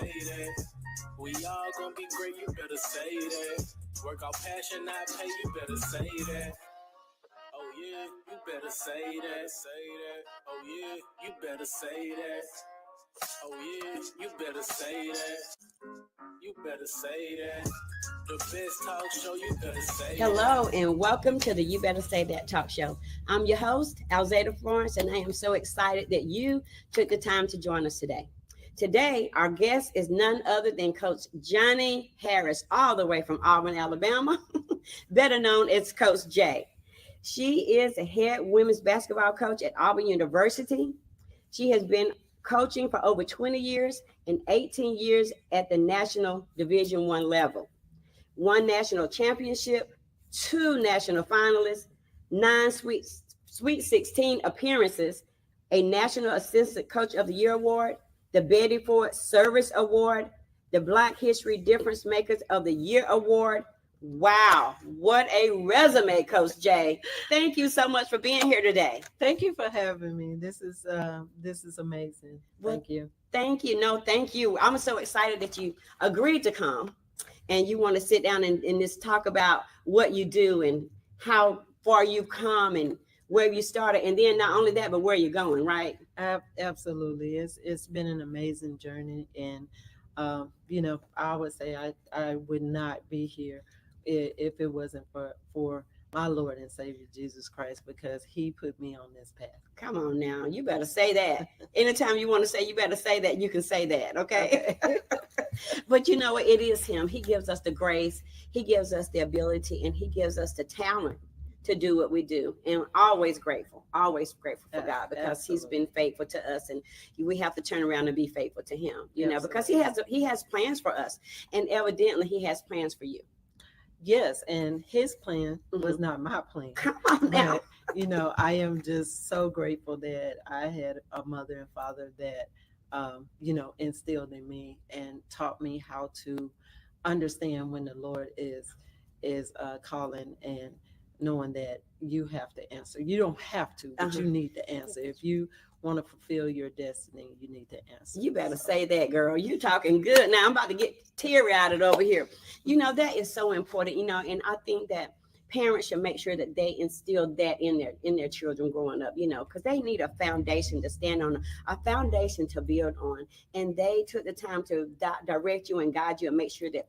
say that. We all gonna be great, you better say that. Work out passion, not pay, you better say that. Oh yeah, you better say that, say that. Oh yeah, you better say that. Oh yeah, you better say that. You better say that. The best talk show, you better say that. Hello and welcome to the You Better Say That talk show. I'm your host, Alzata Florence, and I am so excited that you took the time to join us today. Today, our guest is none other than Coach Johnnie Harris, all the way from Auburn, Alabama, better known as Coach J. She is a head women's basketball coach at Auburn University. She has been coaching for over 20 years and 18 years at the national Division One level. One national championship, two national finalists, nine Sweet 16 appearances, a National Assistant Coach of the Year award, the Betty Ford Service Award, the Black History Difference Makers of the Year award. Wow, what a resume, Coach J. Thank you so much for being here today. Thank you for having me. This is amazing. Thank you. Thank you. No, thank you. I'm so excited that you agreed to come and you want to sit down and just talk about what you do and how far you've come and where you started. And then not only that, but where you're going, right? Absolutely. It's been an amazing journey. And, I would say I would not be here if it wasn't for my Lord and Savior Jesus Christ, because he put me on this path. Come on now. You better say that. Anytime you want to say, you better say that, you can say that. Okay. But you know what? It is him. He gives us the grace. He gives us the ability, and he gives us the talent to do what we do. And always grateful for God, because he's been faithful to us, and we have to turn around and be faithful to him, because he has plans for us, and evidently he has plans for you. Yes, and his plan was not my plan. Come on now. But, I am just so grateful that I had a mother and father that, instilled in me and taught me how to understand when the Lord is calling, and knowing that you have to answer. You don't have to, but you need to answer. If you want to fulfill your destiny, you need to answer. You better say that, girl. You talking good. Now I'm about to get teary-eyed over here. That is so important, and I think that parents should make sure that they instill that in their children growing up, because they need a foundation to stand on, a foundation to build on. And they took the time to direct you and guide you and make sure that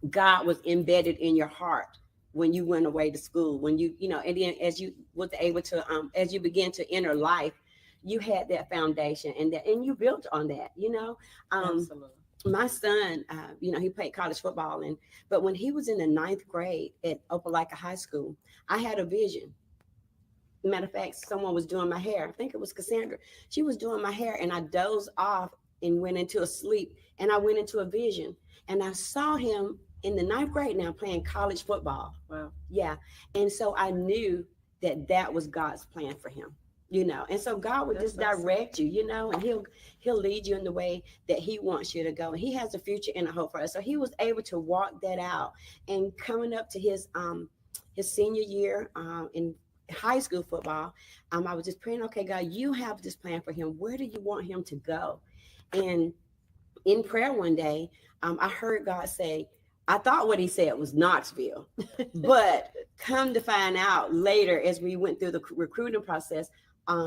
God was embedded in your heart when you went away to school, when and then as you was able to, as you began to enter life, you had that foundation, and you built on that, Absolutely. My son, he played college football, but when he was in the ninth grade at Opelika High School, I had a vision. Matter of fact, someone was doing my hair. I think it was Cassandra. She was doing my hair, and I dozed off and went into a sleep, and I went into a vision, and I saw him in the ninth grade now playing college football. Wow. Yeah. And so I knew that was God's plan for him, and so God would just direct you, and he'll lead you in the way that he wants you to go. And he has a future and a hope for us. So he was able to walk that out. And coming up to his senior year in high school football, I was just praying, okay, God, you have this plan for him. Where do you want him to go? And in prayer one day, I heard God say, I thought what he said was Knoxville, but come to find out later, as we went through the recruiting process,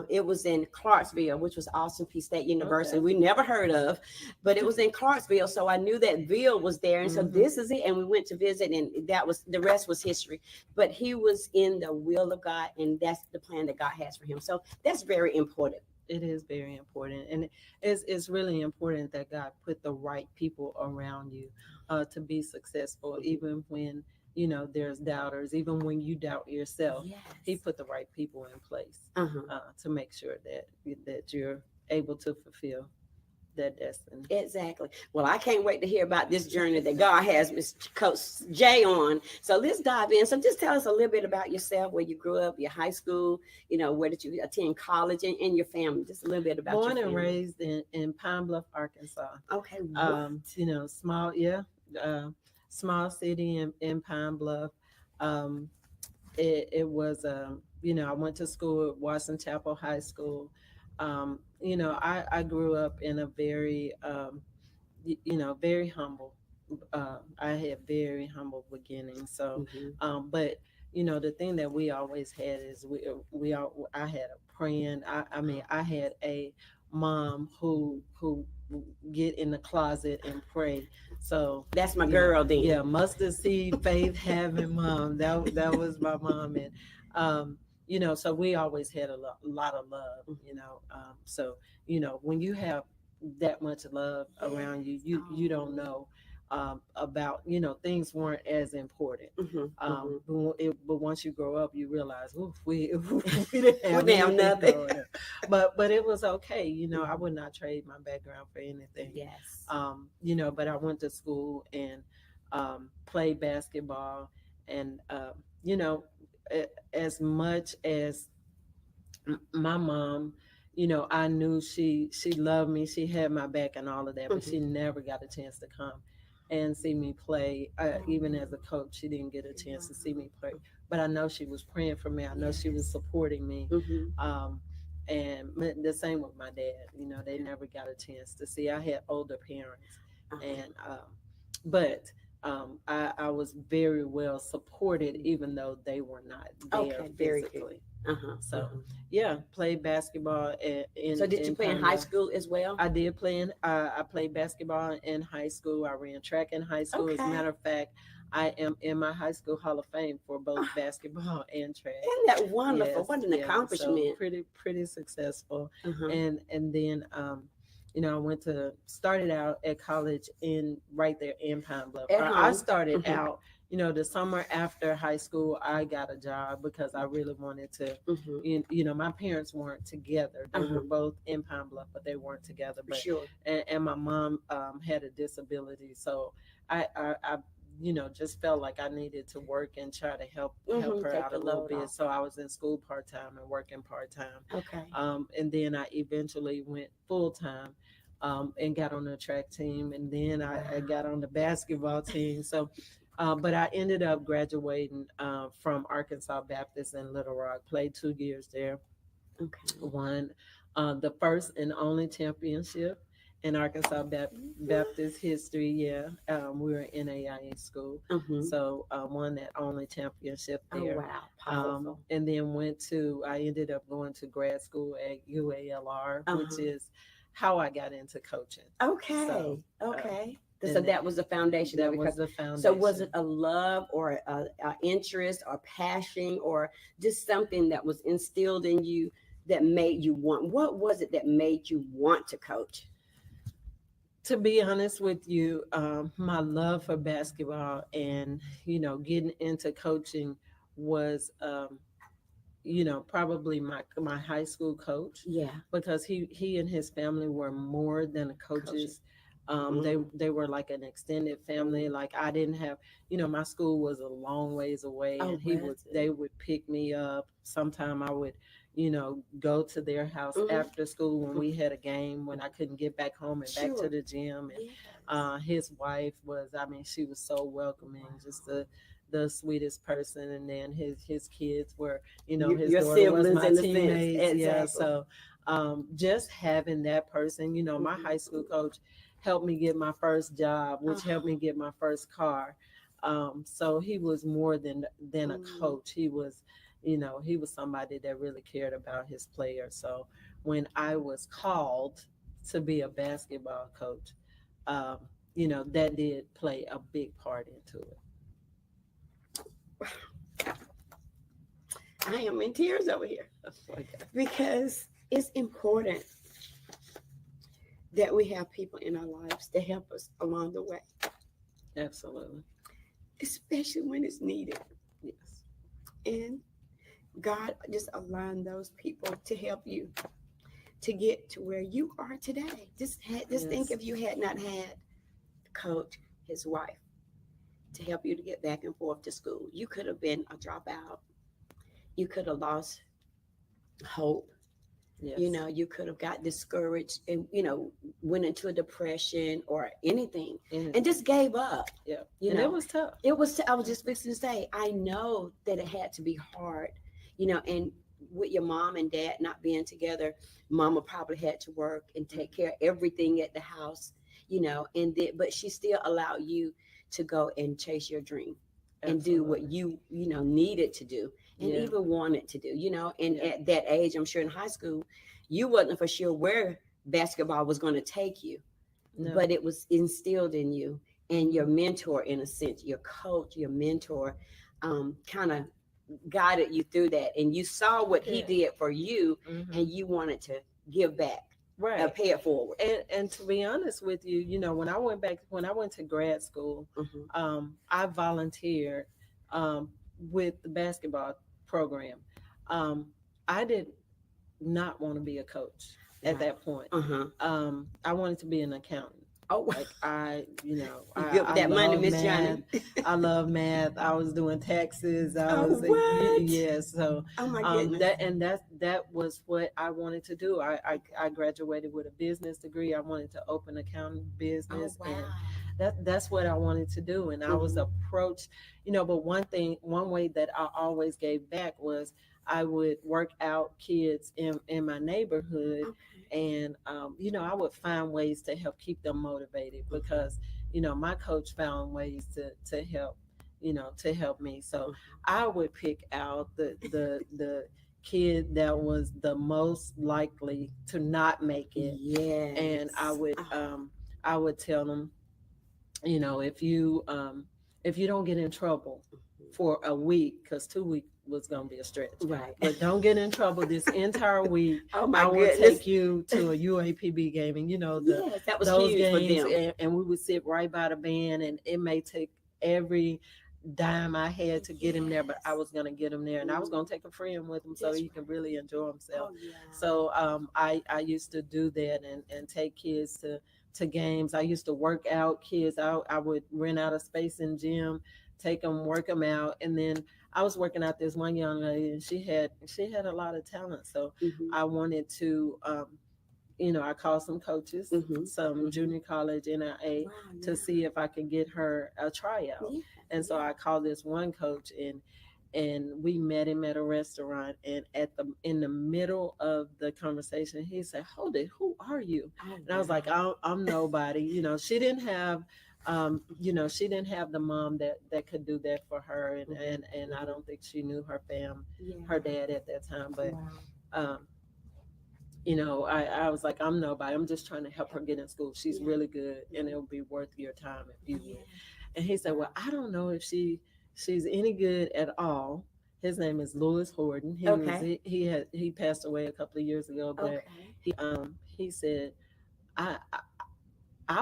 it was in Clarksville, which was Austin Peay State University. Okay. We never heard of, but it was in Clarksville. So I knew that Ville was there. And so this is it. And we went to visit, and the rest was history. But he was in the will of God, and that's the plan that God has for him. So that's very important. It is very important, and it's really important that God put the right people around you to be successful, even when there's doubters, even when you doubt yourself. Yes. He put the right people in place to make sure that you're able to fulfill that destiny. Exactly. Well, I can't wait to hear about this journey that God has Mr. Coach J on. So let's dive in. So just tell us a little bit about yourself, where you grew up, your high school, where did you attend college, and your family. Just a little bit about Born your family. and raised in Pine Bluff, Arkansas. Okay. Small city in Pine Bluff. It was, I went to school at Watson Chapel High School. I grew up in a very very humble. I had very humble beginnings. So, Mm-hmm. but the thing that we always had is we all I had a praying. I had a mom who get in the closet and pray. So, That's my girl yeah, then. mustard seed faith having mom. That was my mom, and so we always had a lot of love. So when you have that much love Yeah. around you, you don't Oh. know about things weren't as important. Mm-hmm. Mm-hmm. But once you grow up, you realize, oof, we we didn't Well, have damn anything nothing. growing up, but it was okay. I Mhm. would not trade my background for anything. Yes. But I went to school and played basketball, and as much as my mom, I knew she loved me, she had my back and all of that, but Mm-hmm. she never got a chance to come and see me play. Even as a coach, she didn't get a chance to see me play, but I know she was praying for me. I know she was Yes. supporting me. Mm-hmm. um, and the same with my dad. They never got a chance to see. I had older parents, Uh-huh. and but I was very well supported, even though they were not there Okay. Very good. physically. Uh-huh. So, Uh-huh. yeah, played basketball So did you in play in high Pine. school as well? I did play in. I played basketball in high school. I ran track in high school. As a Okay. matter of fact, I am in my high school Hall of Fame for both basketball and track. Isn't that wonderful? Yes, What an yeah. So accomplishment. pretty successful, Uh-huh. and then I went to started out at college in right there in Pine Bluff. At I home. started Mm-hmm. out, the summer after high school. I got a job because I really wanted to. Mm-hmm. My parents weren't together. They Uh-huh. were both in Pine Bluff, but they weren't together. But Sure. and my mom had a disability, so I just felt like I needed to work and try to help Mm-hmm. her Take out a the little load bit. off. So I was in school part time and working part time, Okay. and then I eventually went full time. And got on the track team, and then I got on the basketball team. So, but I ended up graduating from Arkansas Baptist in Little Rock. Played 2 years there, Okay. won the first and only championship in Arkansas Baptist history. Yeah, we were in AIA school, Mm-hmm. so won that only championship Oh there. wow. Powerful. And then I ended up going to grad school at UALR, which Uh-huh. is how I got into coaching. So, Okay. Okay. So and that was the foundation of that it. was Because the so was it foundation. a love or a interest or passion or just something that was instilled in you that made you want? What was it that made you want to coach? To be honest with you, my love for basketball and getting into coaching was probably my high school coach, Yeah. because he and his family were more than Coaching. coaches. Mm. They were like an extended family. Mm. Like I didn't have, my school was a long ways away, Oh, and was it? they would pick me up. Sometime I would, go to their house Hmm. after school when we had a game, when I couldn't get back home and back to Sure. the gym. And Yes. his wife was, I mean, she was so welcoming, just Wow. the sweetest person. And then his kids were, his Your daughter was siblings my in a sense. teammates. Yeah. Exactly. So just having that person, my Hmm. high school coach helped me get my first job, which helped me Oh. get my first car. So he was more than a Mm. coach. He was somebody that really cared about his players. So when I was called to be a basketball coach, um, that did play a big part into it. I am in tears over here Okay. because it's important that we have people in our lives to help us along the way, Absolutely. especially when it's needed. Yes. And God just aligned those people to help you to get to where you are today. Just think Yes. if you had not had the coach, his wife, to help you to get back and forth to school, you could have been a dropout. You could have lost hope. Yes. You could have got discouraged and went into a depression or anything and Anything. just gave up. Yeah. you And it know was tough. it was I was just fixing to say, I know that it had to be hard, and with your mom and dad not being together, mama probably had to work and take care of everything at the house, but she still allowed you to go and chase your dream and do what Absolutely. you needed to do and Yeah. even wanted to do, and Yeah. at that age, I'm sure in high school, you wasn't for sure where basketball was going to take you, No. but it was instilled in you, and your Mhm. mentor, in a sense, your coach, your mentor, kind of guided you through that, and you saw what he Yeah. did for you, Hmm. and you wanted to give back, Right. pay it forward. And to be honest with you, when I went to grad school, Hmm. I volunteered um, with the basketball program. Um, I did not want to be a coach at Right. that point. Uh-huh. I wanted to be an accountant. Oh, Like you good with I that money, love Miss math. Johnny? I love math. I was doing taxes. I Oh, was what? yeah. So Oh my goodness. that was what I wanted to do. I graduated with a business degree. I wanted to open accounting Oh business, wow. and that's what I wanted to do. And I was Hmm. approached, but one way that I always gave back was I would work out kids in my neighborhood, Okay. and I would find ways to help keep them motivated because my coach found ways to help to help me. So I would pick out the kid that was the most likely to not make it, and Yes. I would tell them, if you don't get in trouble for a week, because 2 weeks was going to be a stretch, Right. but don't get in trouble this entire week. Oh my I will goodness. take you to a UAPB game, and Yes, that was those huge for games, them. and we would sit right by the band, and it may take every dime I had to get him there, but I Yes. was going to get him there, and I was going to take a friend with him so That's he right. can really enjoy himself. Oh yeah. So I used to do that, and take kids to games. I used to work out kids. I would rent out a space in gym, take them, work them out, and then I was working out this one young lady, and she had a lot of talent. So Hmm. I wanted to, I called some coaches, Hmm. some Hmm. junior college NIA, Wow. to Yeah. see if I could get her a tryout. Yeah. And so Yeah. I called this one coach, and we met him at a restaurant, and in the middle of the conversation he said, "Hold it, who are you?" Oh And I was like, wow. I'm nobody. She didn't have the mom that could do that for her, and Hmm. and I Hmm. don't think she knew Yeah. her dad at that time. But Wow. um I was like, I'm nobody. I'm just trying to help her get in school. She's Yeah. really good, and Hmm. it'll be worth your time if you Yeah. would. And he said, Wow. "Well, I don't know if she's any good at all." His name is Lewis Horton. Okay. He passed away a couple of years ago, but Okay. he said, I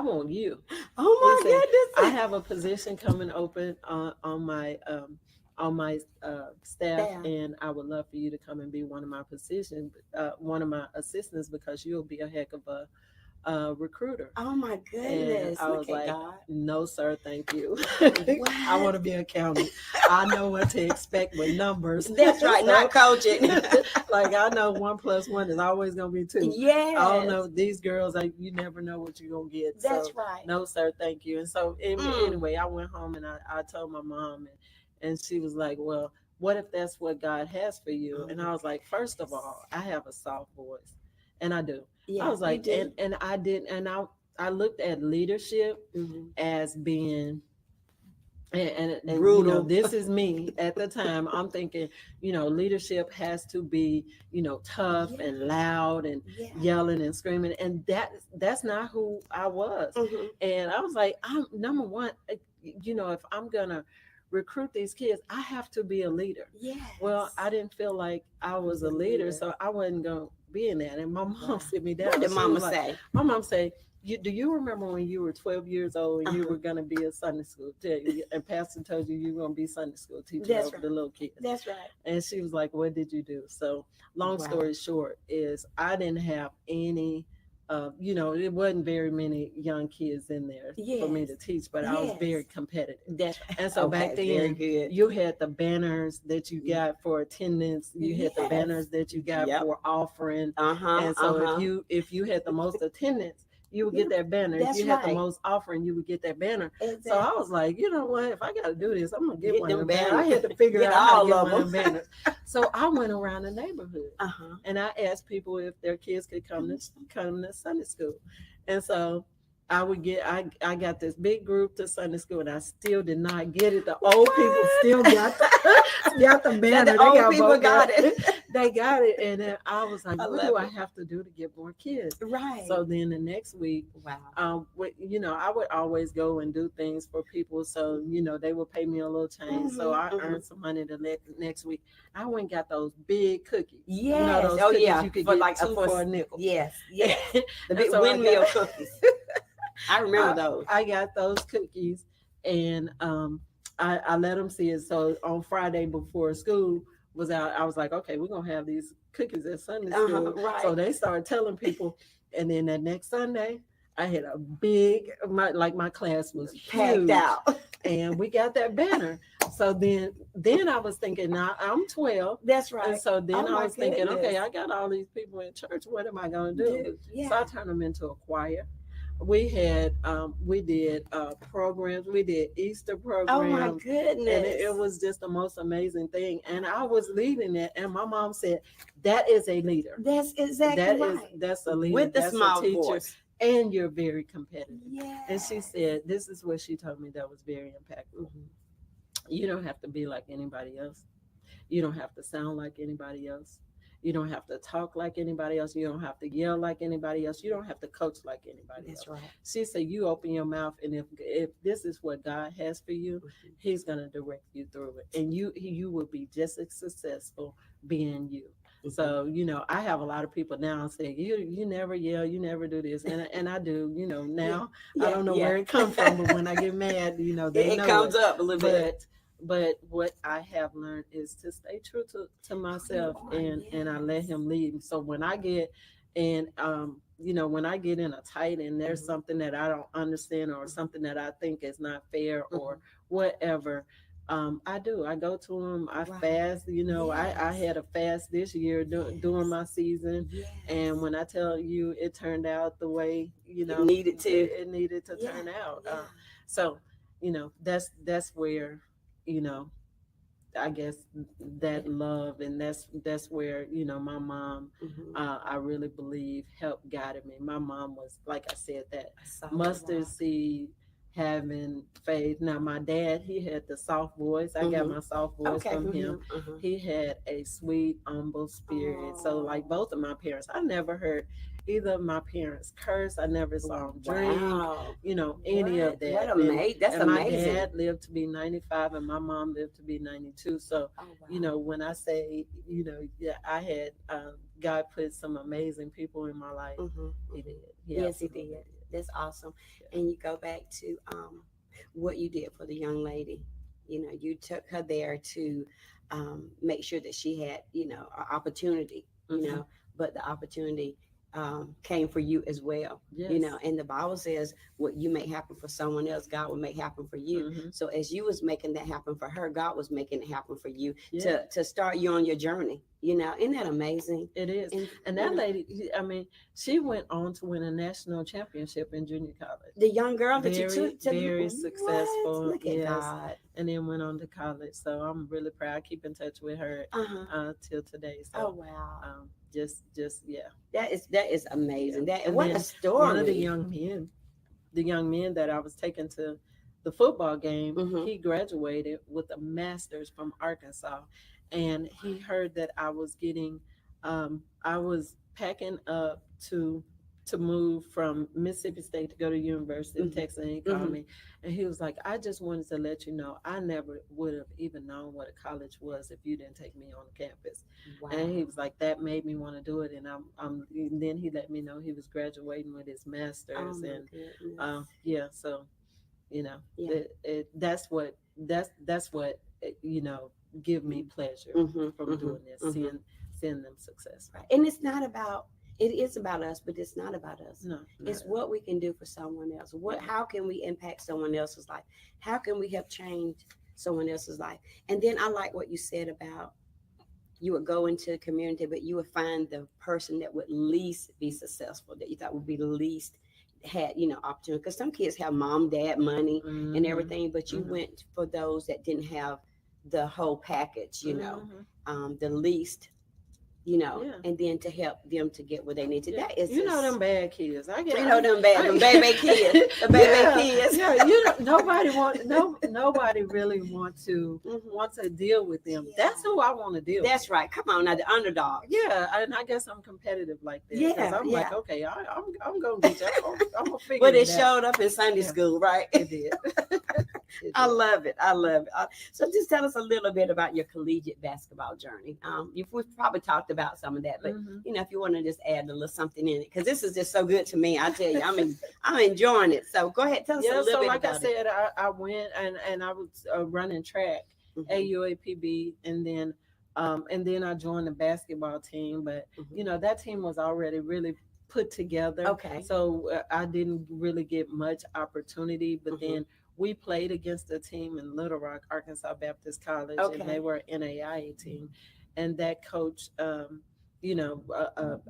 want you." He Oh said, my "I goodness. have a position coming open on my staff, There. and I would love for you to come and be one of my assistants, because you'll be a heck of a recruiter." Oh my And goodness. I Look was at like, God. "No, sir, thank you. I What? want to be an accountant. I know what to expect with numbers." That's right. So, Not coaching. like, I know 1 plus 1 is always gonna be 2. I don't Yes. know these girls. You never know what you're gonna get. That's So, right. no, sir, thank you. And so, Mm. anyway, I went home, and I told my mom, and she was like, "Well, what if that's what God has for you?" Oh And my I was like, "First of goodness. all, I have a soft voice, and I do." I Yeah, was you like, do. and I didn't, and I looked at leadership Hmm. as being, and Brutal. this is me at the time. I'm thinking, leadership has to be, tough Yeah. and loud and Yeah. yelling and screaming, and that's not who I was. Hmm. And I was like, I'm number one, if I'm gonna recruit these kids, I have to be a leader. Well, Yes. I didn't feel like I I was was a a leader, leader. so I wasn't gonna be in that. And my Wow. mom sit me What down. did She was Mama like, say? my mom said, do you remember when you were 12 years old and you Uh-huh. were going to be a Sunday school teacher, and pastor told you were going to be Sunday school teacher That's over right. the little kids? That's right. And she was like, what did you do? So long Wow. story short is I didn't have any, it wasn't very many young kids in there for me Yes. to teach, but I was very Yes. competitive. That's right. And so back Okay. Very then, good. you had the banners that you got for attendance. You had the Yes. banners that you got Yep. for offering. Uh-huh. And so Uh-huh. if you had the most attendance, you would Yeah. get that banner. If That's you had the right. most offering, you would get that banner. So I Exactly. was like, you know what? If I got to do this, I'm gonna get Get one of them them banners. I banners. had to figure Get out how to all get of one of them them. banners. So I went around the neighborhood, Uh-huh. and I asked people if their kids could come to Sunday school. And so I would get I got this big group to Sunday school and I still did not get it. The old people still got the banner. The They old got people both got of it. They got it. And then I was like, I what do love I it. have to do to get more kids? Right. So then the next week, Wow. I would always go and do things for people. So, they would pay me a little change. So I earned some money the next week. I went and got those big cookies. Yes. Those Oh cookies yeah. you could For get like two for a nickel. Yes. Yes. The And big so windmill cookies. I remember those. I got those cookies and I let them see it. So on Friday before school was out, I was like, okay, we're going to have these cookies at Sunday school. Right. So they started telling people. And then that next Sunday, I had a my class was Packed huge, out. and we got that banner. So then I was thinking, now I'm 12. That's right. And so then Oh, I my was thinking, goodness. okay, I got all these people in church. What am I going to do? Dude, yeah. So I turned them into a choir. We had we did programs. We did Easter programs. Oh my goodness. And it was just the most amazing thing. And I was leading it, and my mom said, "That is a leader. That's exactly right. That's a leader With the that's small a teacher, voice. and you're very competitive." Yeah. And she said, "This is what she told me that was very impactful. You don't have to be like anybody else. You don't have to sound like anybody else. You don't have to talk like anybody else. You don't have to yell like anybody else. You don't have to coach like anybody else." That's right. She said, "You open your mouth, and if this is what God has for you, He's gonna direct you through it, and you will be just as successful being you." So I have a lot of people now say, "You never yell, you never do this," and I do. Now I don't know where it comes from, but when I get mad, they know it comes up a little bit. But what I have learned is to stay true to myself, and I let Him lead. So when I get in, when I get in a tight and there's something that I don't understand or something that I think is not fair or whatever, I do. I go to Him. I fast. I had a fast this year during my season, and when I tell you, it turned out the way it needed to. It needed to turn out. So that's where I guess that love, and that's where my mom I really believe helped guided me. My mom was, like I said, that mustard seed, having faith. Now my dad, he had the soft voice. I got my soft voice from him. He had a sweet, humble spirit. So like both of my parents, I never heard either of my parents curse. I never saw them drink, any of that. That's amazing. And my dad lived to be 95 and my mom lived to be 92. So, when I say, I had, God put some amazing people in my life. He did. Yes, He did. That's awesome. And you go back to what you did for the young lady. You took her there to make sure that she had, an opportunity, but the opportunity came for you as well. And the Bible says what you make happen for someone else, God will make happen for you. So as you was making that happen for her, God was making it happen for you to start you on your journey. Isn't that amazing? It is. And that lady, I mean, she went on to win a national championship in junior college. The young girl that you took to very successful. Look at God. And then went on to college. So I'm really proud. I keep in touch with her till today. So, oh wow. Just yeah. That is amazing. And what a story. One of the young men that I was taking to the football game, he graduated with a master's from Arkansas, and he heard that I was getting I was packing up to move from Mississippi State to go to University of Texas, and he called me, and he was like, "I just wanted to let you know I never would have even known what a college was if you didn't take me on campus." Wow. And he was like, "That made me want to do it." And and then he let me know he was graduating with his master's, so that's what give me pleasure from doing this, seeing them success. Right. And it is about us, but it's not about us. No, it's what we can do for someone else. How can we impact someone else's life? How can we help change someone else's life? And then I like what you said about you would go into the community, but you would find the person that would least be successful, that you thought would be the least had, opportunity. Because some kids have mom, dad, money and everything, but you went for those that didn't have the whole package, the least Yeah. and then to help them to get where they need to. Yeah. That is You know just, them bad kids. I get. them baby kids, the baby Yeah, kids. yeah. Nobody really Mhm. want to deal with them. Yeah. That's who I want to deal with. That's right. Come on now, the underdogs. Yeah, and I guess I'm competitive like that because Yeah, I'm like, yeah. okay, I'm gonna get you. I'm gonna figure But it it out. showed up in Sunday Yeah, school, right? it did. It I did. love it. I love it. So just tell us a little bit about your collegiate basketball journey. We've probably talked about some of that, but Hmm. if you want to just add a little something in it, because this is just so good to me. I tell you, I'm enjoying it. So go ahead, tell us a Yeah, little so bit like I about it. said, I went and I was running track, Hmm. AUAPB, and then I joined the basketball team. But Hmm. that team was already really put together, Okay. so I didn't really get much opportunity. But Hmm. then we played against a team in Little Rock, Arkansas Baptist College, and they Okay. were an NAIA team, and that coach.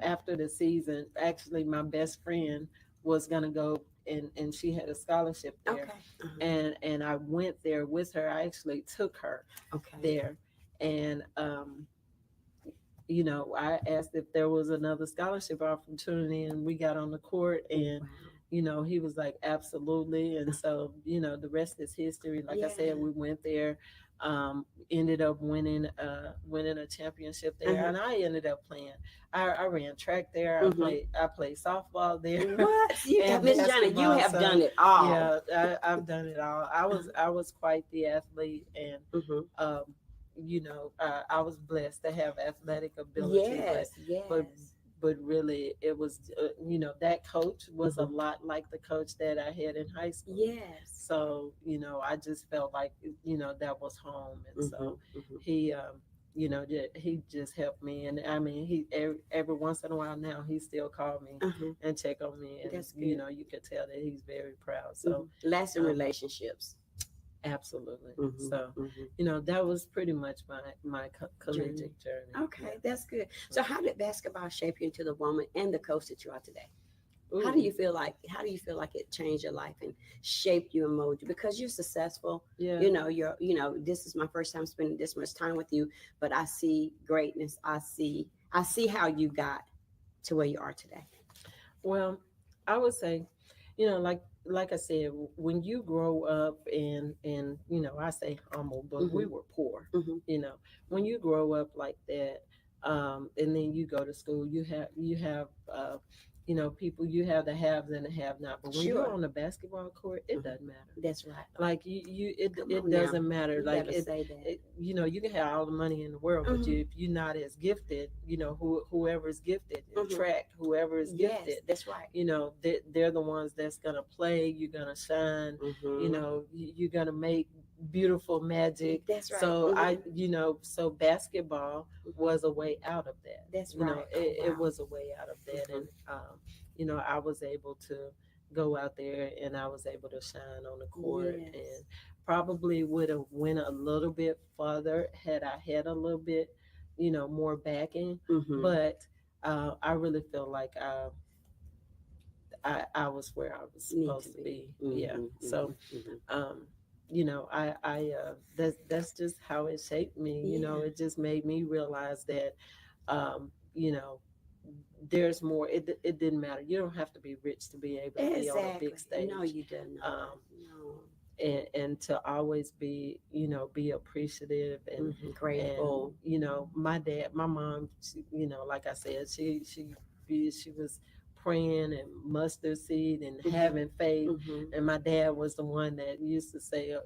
After the season, actually, my best friend was gonna go, and she had a scholarship there, Okay. Uh-huh. and I went there with her. I actually took her Okay. there, and I asked if there was another scholarship opportunity, and we got on the court, and Wow. he was like, absolutely. And so, the rest is history. Like I Yeah. said, we went there, ended up winning a championship there, Uh-huh. and I ended up playing. I ran track there. I Hmm. played softball there What? You have and Miss Johnny, you basketball. have So done it all. yeah, I've done it all. I was quite the athlete, and Hmm. um, I was blessed to have athletic ability, Yes. but Yes. really it was that coach was a Hmm. lot like the coach that I had in high school. Yes. So I just felt like that was home, and Hmm. so Hmm. he he just helped me. And I mean, he every once in a while now he still call me Uh-huh. and check on me, and That's good. you could tell that he's very proud. Hmm. So Lasting um relationships. absolutely. Hmm. So Hmm. that was pretty much my Journey. collegiate journey. Okay, Yeah. that's good. So, how did basketball shape you into the woman and the coach that you are today? How do Ooh, you feel like? How do you feel like it changed your life and shaped you and molded you? Because you're successful. yeah. This is my first time spending this much time with you, but I see greatness. I see how you got to where you are today. Well, I would say, like I said, when you grow up, and I say humble, but we Hmm. were poor. Hmm. You know, when you grow up like that, and then you go to school, you have people, you have the haves and the have not. But when you're Sure. on the basketball court, it Hmm. doesn't matter. That's right. Like you Come it on now. doesn't matter. You Like better say that. you can have all the money in the world, but Hmm. if you're not as gifted, whoever is gifted in Hmm. track, whoever is Yes, gifted, that's right. they're the ones that's gonna play. You're gonna shine. Hmm. You're gonna make beautiful magic. That's right. So Hmm. so basketball Hmm. was a way out of that. That's right. Oh It wow. was a way out of that. Hmm. And I was able to go out there, and I was able to shine on the court, Yes. and probably would have went a little bit further had I had a little bit more backing. Hmm. But I really feel like I was where I was Need to supposed to be. be. Yeah. Hmm. So Hmm. Hmm. um I that's just how it shaped me. Yeah. It just made me realize that you know there's more. It didn't matter. You don't have to be rich to be able to be on a big Exactly. No, stage. you do not. um No. and to always be be appreciative, Hmm. and Grateful. my mom, like I said, she was praying and mustard seed and Hmm. having faith. Hmm. And my dad was the one that used to say,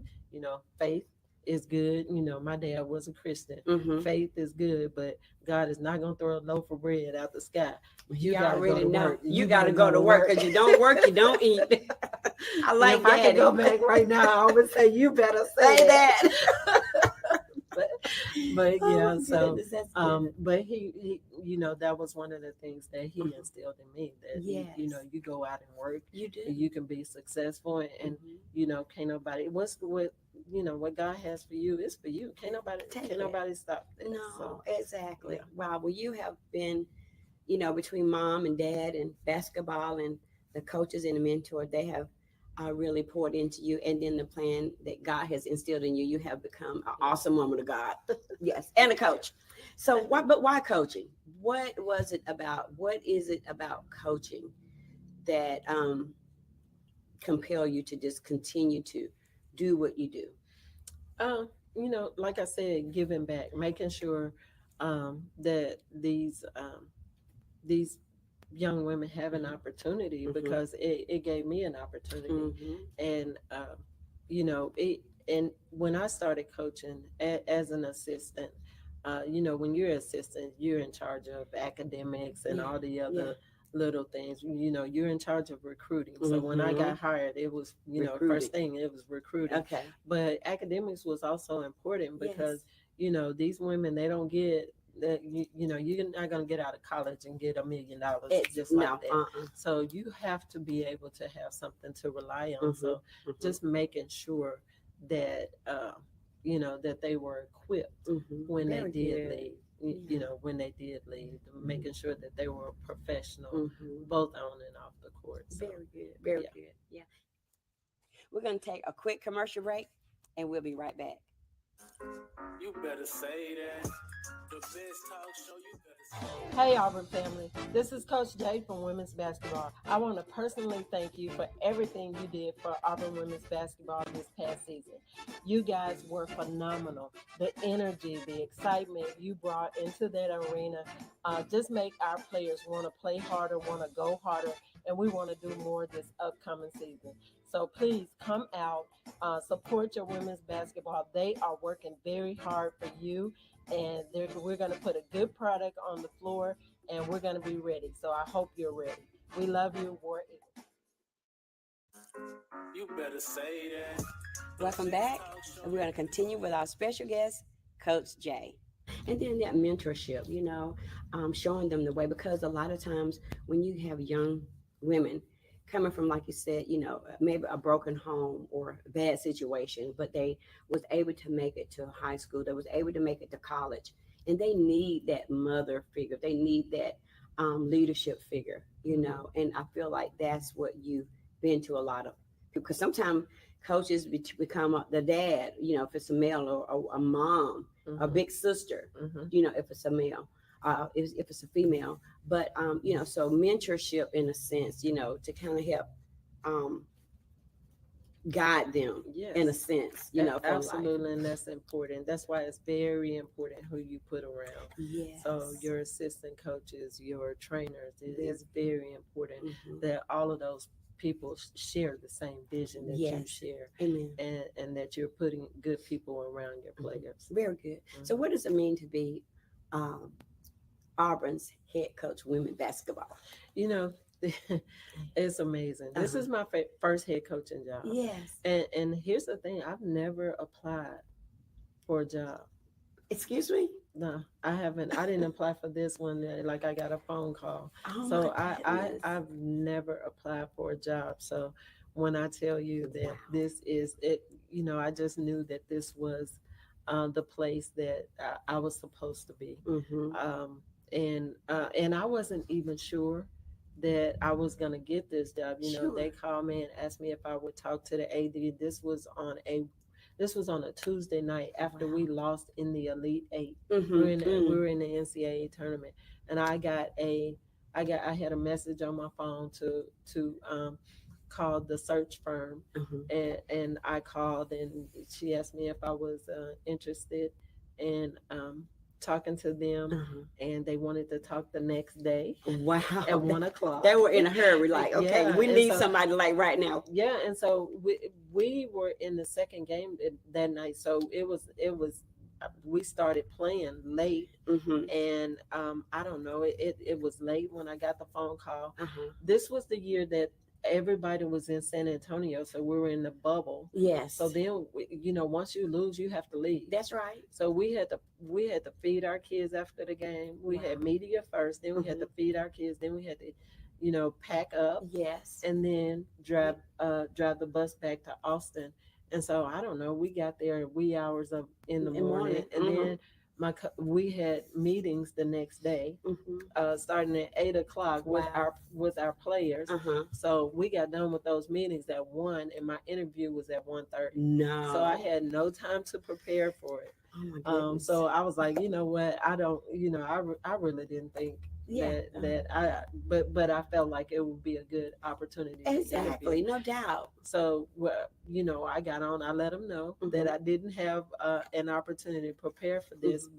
faith is good. My dad was a Christian. Hmm. Faith is good, but God is not going to throw a loaf of bread out the sky. You You got to go already to know. work. You You got got to to go go to to work work. because you don't work, you don't eat. I And like if I could daddy. go back right now, I would say you better say Say that. that. but but Oh yeah, my so goodness, that's good. but he that was one of the things that he Mhm. instilled in me, that Yes, you go out and work, you do. and you can be successful, and Hmm. can't nobody, what God has for you is for you. Take Can't it. nobody stop that. So No, exactly. yeah. Wow. Well, you have been, between mom and dad and basketball and the coaches and the mentor, they have really poured into you. And then the plan that God has instilled in you, you have become an Yeah. awesome woman of God. Yes, and a coach. So Thank why? you. But why coaching? what was it about? What is it about coaching that compel you to just continue to do what you do? Like I said, giving back, making sure that these young women have an opportunity, Mm-hmm. because it gave me an opportunity. Mm-hmm. And it, and when I started coaching as an assistant, when you're assistant, you're in charge of academics and Yeah. all the Yeah. other little things. You're in charge of recruiting. So when I Mm-hmm. got hired, it was, Recruiting. first thing, it was recruiting. Okay. But academics was also important, Yes. because these women, they don't get that. You're not going to get out of college and get $1 million It's just like no. that. So you have to be able to have something to rely on. Mm-hmm. So Mm-hmm. just making sure that that they were equipped Mm-hmm. when they Very did good. leave. Yeah. When they did leave, making sure that they were professional, Mm-hmm. both on and off the court. So Very good. Very yeah. good. Yeah. We're going to take a quick commercial break and we'll be right back. You better say that. The best talk show, you better say that. Hey, Auburn family. This is Coach Jay from Women's Basketball. I want to personally thank you for everything you did for Auburn Women's Basketball this past season. You guys were phenomenal. The energy, the excitement you brought into that arena just make our players want to play harder, want to go harder, and we want to do more this upcoming season. So please come out, support your women's basketball. They are working very hard for you, and we're going to put a good product on the floor, and we're going to be ready. So I hope you're ready. We love you, War Eagle. You better say that. Welcome back. And we're going to continue with our special guest, Coach Jay. And then that mentorship, showing them the way, because a lot of times when you have young women coming from, like you said, maybe a broken home or a bad situation, but they was able to make it to high school, they was able to make it to college, and they need that mother figure, they need that leadership figure, and I feel like that's what you've been to a lot of, because sometimes coaches become the dad, if it's a male, or a mom, a big sister, Mm-hmm. if it's a male, if it's a female. But so mentorship in a sense, to kind of help um, guide them in a Yes. sense, for life. Absolutely, and that's important. That's why it's very important who you put around. Yes. So your assistant coaches, your trainers, it Very- is very important Mhm. that all of those people share the same vision that you Yes. share, Amen. and that you're putting good people around your players. Very good. So, what does it mean to be um, Auburn's head coach women basketball? You know, it's amazing. This is my first head coaching job. Yes. And here's the thing: I've never applied for a job. Excuse me. No, I haven't. I didn't apply for this one. Like, I got a phone call. Oh So my goodness. I've never applied for a job. So when I tell you that Wow. this is it, I just knew that this was the place that I was supposed to be. Mm-hmm. And I wasn't even sure that I was gonna get this job. Sure. They called me and asked me if I would talk to the AD. This was on a Tuesday night after Wow. we lost in the Elite Eight. Mm-hmm. We were in the NCAA tournament, and I had a message on my phone to call the search firm, Mm-hmm. and I called, and she asked me if I was interested in talking to them, and they wanted to talk the next day Wow. at 1 o'clock. They were in a hurry, like, okay, Yeah, we and need so- somebody like right now. Yeah, and so we were in the second game that night. So it was we started playing late, Mm-hmm. and I don't know, it was late when I got the phone call. Uh-huh. This was the year that everybody was in San Antonio, so we were in the bubble. Yes. So then, once you lose, you have to leave. That's right. So we had to feed our kids after the game. We Wow. had media first, then we had to feed our kids, then we had to, pack up, Yes. and then drive the bus back to Austin. And so I don't know, we got there wee hours of in the morning, and then we had meetings the next day, Mm-hmm. starting at 8 o'clock Wow. with our players. Uh-huh. So we got done with those meetings at 1, and my interview was at 1:30. So I No. had no time to prepare for it. Oh my goodness. So I was like, you know what, I don't, I really didn't think Yeah. that I, but I felt like it would be a good opportunity to interview. Exactly. No doubt. So, well, I got on. I let them know that Mm-hmm. I didn't have an opportunity to prepare for this, Mm-hmm.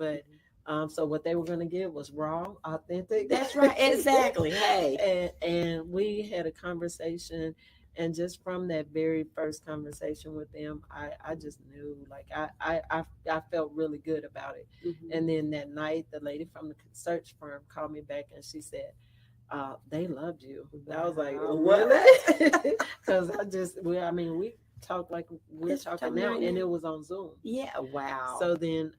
but so what they were going to give was raw, authentic. That's right. Exactly. Hey. And we had a conversation, and just from that very first conversation with them, I just knew, like, I felt really good about it. Mm-hmm. And then that night, the lady from the search firm called me back, and she said, they loved you. And I was like, Wow. really? Because I mean, we talked like we're Just talking talking now, right and it now. was on Zoom. Yeah. Wow. So then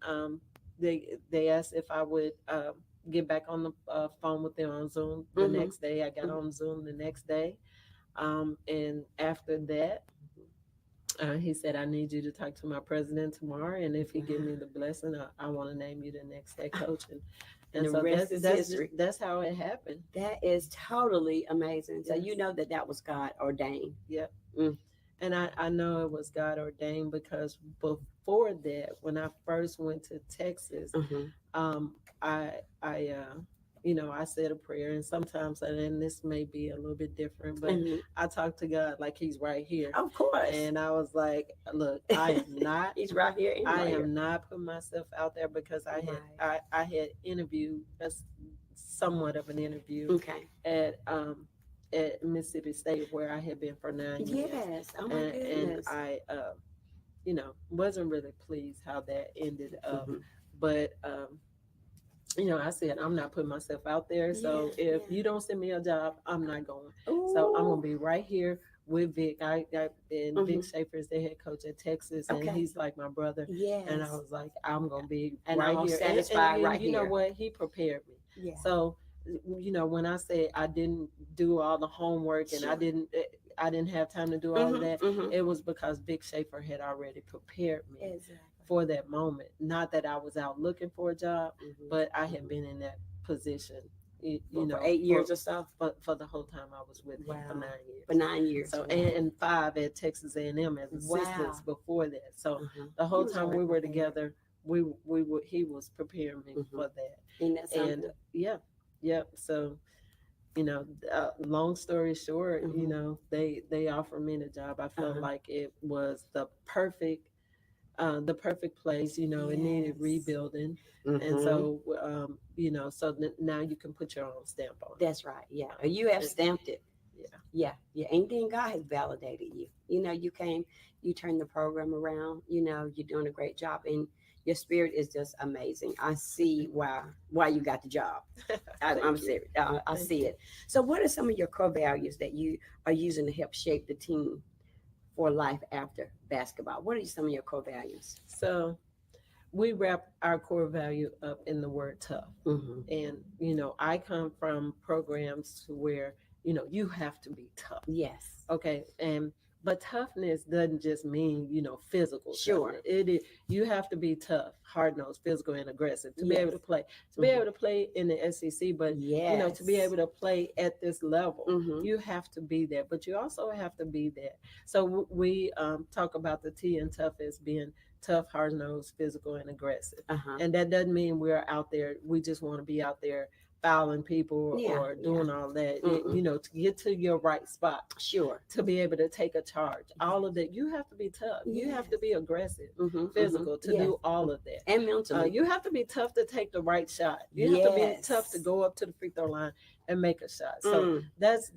they asked if I would get back on the phone with them on Zoom the Mm-hmm. next day. I got on Zoom the next day. And after that, he said, I need you to talk to my president tomorrow, and if he give me the blessing, I want to name you the next head coach. And And the so rest is history. that's how it happened. That is totally amazing. So you Yes. know that that was God ordained. Yep. Mm. And I know it was God ordained, because before that, when I first went to Texas, Uh-huh. um, I I said a prayer, and sometimes, and this may be a little bit different, but Mhm. I talk to God like He's right here. Of course. And I was like, look, I am not. He's right here. And I right here. am not putting myself out there, because Right. I had interviewed somewhat of an interview Okay. at Mississippi State, where I had been for 9 years, Yes. Oh my and goodness. I wasn't really pleased how that ended up. Mhm. But I said, I'm not putting myself out there. So Yeah, if yeah. you don't send me a job, I'm not going. So I'm Ooh. gonna be right here with Vic. And Vic Mhm. Schaefer is the head coach at Texas, and Okay. he's like my brother. Yes. And I was like, I'm gonna be And right I'm here. satisfied And right you know here. what? He prepared me. Yeah. So when I say I didn't do all the homework, and Sure. I didn't have time to do all of Mhm. that, Mhm. it was because Vic Schaefer had already prepared me Exactly. for that moment. Not that I was out looking for a job, Mhm. but I had been in that position, For 8 years or so. for the whole time I was with him for Wow. 9 years. For 9 years. So Wow. and 5 at Texas A&M as assistants Wow. before that. So Uh-huh. the He whole was time already we were prepared. together, he was preparing me Mhm. for that. Ain't that And something? yeah. So long story short, Mhm. they offered me the job. I felt Uh-huh. like it was the perfect place. It needed Yes. rebuilding, and Mhm. so now you can put your own stamp on it. That's right. Yeah. You have And- stamped it. yeah, Yeah. Yeah. And then God has validated you. You came, you turned the program around. You're doing a great job, and your spirit is just amazing. I see why you got the job. I'm thank you, serious. I thank see you. it. So, what are some of your core values that you are using to help shape the team for life after basketball? What are some of your core values? So we wrap our core value up in the word tough. Mm-hmm. And I come from programs to where you have to be tough. Yes. Okay. But toughness doesn't just mean physical Sure. toughness. You have to be tough, hard nosed, physical, and aggressive to be able Yes. to play. To be Mm-hmm. able to play in the SEC, but Yes. to be able to play at this level, Mm-hmm. you have to be there. But you also have to be there. So we talk about the T in tough as being tough, hard nosed, physical, and aggressive. Uh-huh. And that doesn't mean we're out there. We just want to be out there fouling people Yeah. or doing all that. Mm-mm. To get to your right spot, Sure. to be able to take a charge, all of that, you have to be tough. You have to Yes. be aggressive, Mm-hmm. physical to Yes. do all of that. And mentally. You have to be tough to take the right shot. You have to be tough to Yes. go up to the free throw line and make a shot. So Mm. that's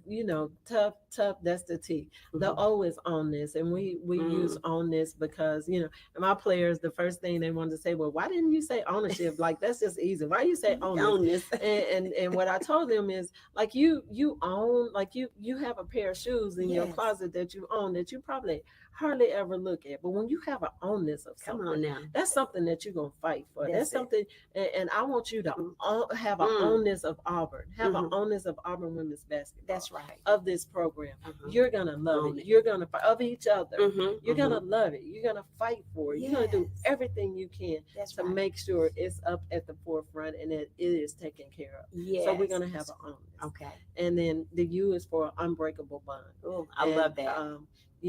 tough. That's the T. The Mhm. O is on this, and we use on this because and my players, the first thing they wanted to say, well, why didn't you say ownership? Like, that's just easy. Why you say own this? On this. And what I told them is, like, you own, like, you have a pair of shoes in your Yes. closet that you own, that you probably hardly ever look at. But when you have an ownness of Come something, on now. that's something that you're gonna fight for. That's That's it. something, and I want you to Mm. have an Mm. ownness of Auburn, have an Mhm. ownness of Auburn women's basketball, That's right. of this program. Uh-huh. You're gonna love Own it. it. You're gonna of each other. Mhm. You're gonna Mhm. love it. You're gonna fight for it. You're gonna do Yes. everything you can That's to right. make sure it's up at the forefront and that it is taken care of. So we're Yes. gonna have an ownness. Okay. And then the U is for unbreakable bond. Oh, I And love that.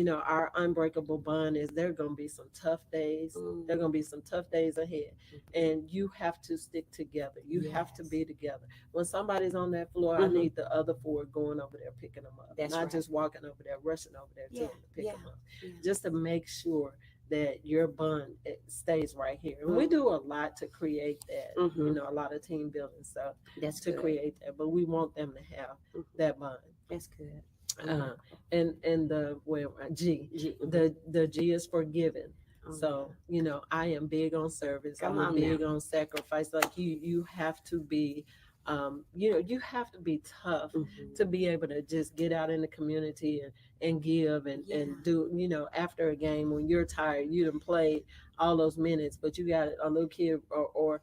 our unbreakable bond is there gonna be some tough days. Mm. There are gonna be some tough days ahead. Mhm. And you have to stick together. You have to Yes. be together. When somebody's on that floor, I Mhm. need the other four going over there picking them up. That's Not right. just walking over there, rushing over there to Yeah. them to pick Yeah. them up. Yeah. Just to make sure that your bond it stays right here. And we Mm. do a lot to create that. Mhm. A lot of team building stuff That's to good. create that. But we want them to have Mhm. that bond. That's good. Uh, and the G, Mhm. the G is for giving. Oh, So I am big on service. Come I'm on big now. on sacrifice. Like you have to be, you have to be tough Mhm. to be able to just get out in the community and give and Yeah. and do. After a game when you're tired, you done played all those minutes, but you got a little kid or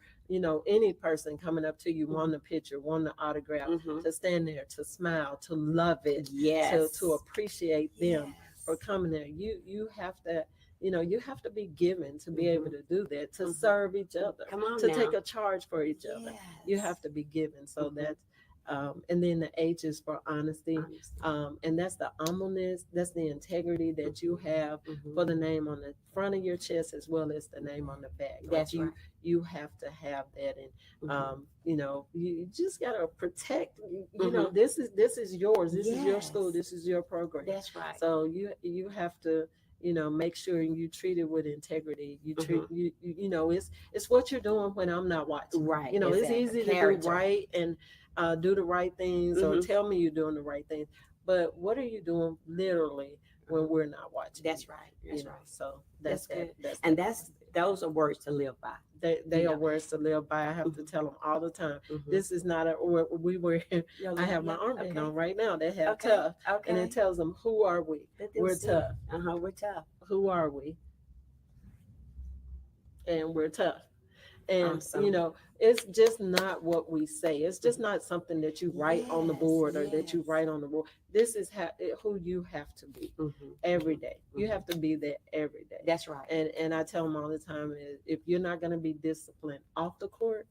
any person coming up to you, wanting a picture, wanting an autograph, Mhm. to stand there, to smile, to love it, Yes. to appreciate them for Yes. coming there. You have to, you have to be given to be able Mhm. to do that, to Mhm. serve each other, Come on to now. take a charge for each other. You Yes. have to be given. So Mhm. that's and then the H is for honesty. Honesty. And that's the humbleness, that's the integrity that you have Mhm. for the name on the front of your chest as well as the name on the back. Like That's right. you have to have that. And Mhm. you just gotta protect. Mhm. This is yours. This is your school. Yes. This is your program. That's right. So you have to make sure you treat it with integrity. You treat Mhm. it's what you're doing when I'm not watching. Right. It's Exactly. easy to do Character. right and do the right things or Mhm. tell me you're doing the right things. But what are you doing literally when we're not watching? That's right. That's right. So That's that. good. That's And that. those are words to live by. They you are know. words to live by. I have to Mhm. tell them all the time. Mhm. This is not a. We were. Yeah, I have my yeah. armband Okay. on right now. They have Okay. tough, and Okay. it tells them who are we. Let them We're see. tough. We're tough. Who are we? And we're tough. And Awesome. it's just not what we say. It's just not something that you write on the Yes. board or that you Yes. write on the board. This is who you have to be Mhm. every Mhm. day. You Mhm. have to be there every day. That's right. And I tell them all the time is if you're not going to be disciplined off the court,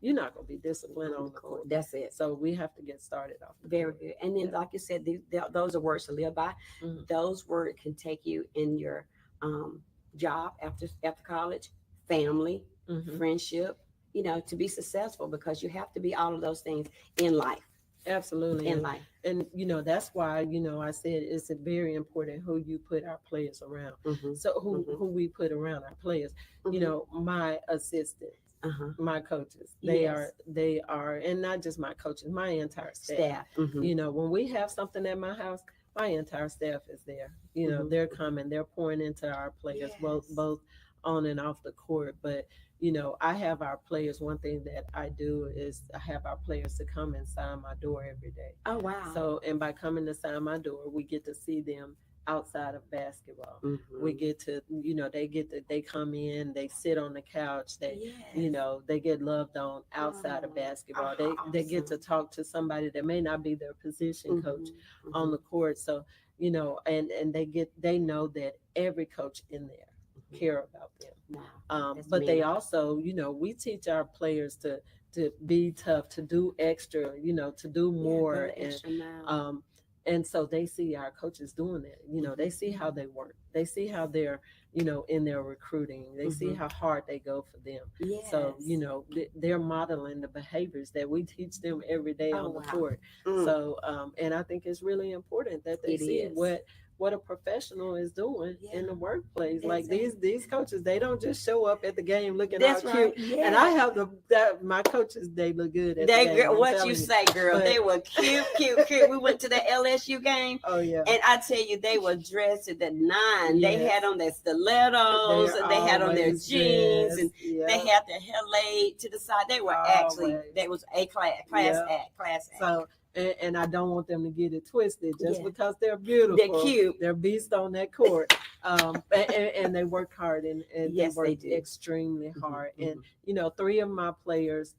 you're not going to be disciplined on the court. That's it. So we have to get started off the Very court. good. And then, Yeah. like you said, those are words to live by. Mhm. Those words can take you in your job after college, family, Mhm. friendship. To be successful, because you have to be all of those things in life. Absolutely. In life. And that's why I said it's very important who you put our players around. Mhm. So who Mhm. who we put around our players. Mhm. My assistants, Uh-huh. my coaches, Yes. they are, and not just my coaches, my entire staff. Staff. Mhm. When we have something at my house, my entire staff is there. Mhm. They're coming, they're pouring into our players, both Yes. both on and off the court. But I have our players. One thing that I do is I have our players to come and sign my door every day. Oh, wow. So, and by coming to sign my door, we get to see them outside of basketball. Mhm. We get to, they come in, they sit on the couch, Yes. they get loved on outside of Oh, basketball. They get to awesome. talk to somebody that may not be their position coach Mhm. on Mhm. the court. So, and they know that every coach in there care about them. Wow. That's But they mean. also, we teach our players to be tough, to do extra, to do Yeah, go more, the extra mile. and so they see our coaches doing that. They see how they work. They see how they're, in their recruiting. They see Mhm. how hard they go for them. Yes. So, they're modeling the behaviors that we teach them every day Oh, on the wow. court. Mm. So, and I think it's really important that they It see is. what a professional is doing in the Yeah. workplace. Like Exactly. these coaches, they don't just show up at the game looking That's all right. cute. And I Yeah. have my coaches, they look good at the They, game. I'm what telling you say, girl? But- They were cute, cute, cute. We went to the LSU game, Oh yeah. and I tell you, they were dressed to the nine. They Yes. had on their stilettos, They're and they had on their always jeans, and dressed. Yeah. they had their hair laid to the side. They were actually, Always. they was a class Yeah. act, class act. So and I don't want them to get it twisted just Yeah. because they're They're beautiful. cute. They're beasts on that court. And they work hard, and they Yes, they work do. extremely hard. And, Mhm. three of my players,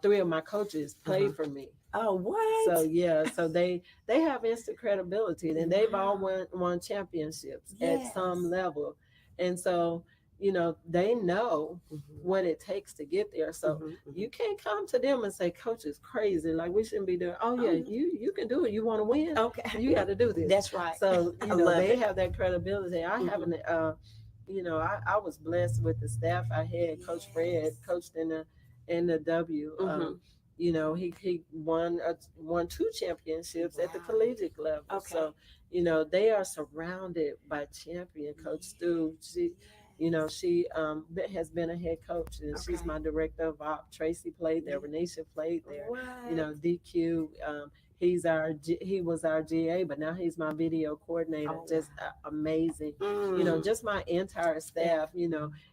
three of my coaches played Uh-huh. for me. Oh, what? So yeah, so they have instant credibility, and they've all Wow. won championships at some Yes. level, and so they know Mhm. what it takes to get there. So Mhm. you Mhm. can't come to them and say, "Coach is crazy. Like we shouldn't be doing." Oh Oh yeah, no. you can do it. You want to win, you Okay. got to do this. That's right. So I love they it. have that credibility. I Mhm. haven't. I was blessed with the staff I had. Coach Fred Yes. coached in the W. Mhm. He won two championships at the Wow. collegiate level. Okay. So they are surrounded by champion. Coach Stu, Yes. has been a head coach, and she's Okay. my director of op. Tracy played there. Yeah. Renisha played there. What? DQ. He was our GA, but now he's my video coordinator. Oh Just wow. amazing. Mm. Just my entire Yeah. staff.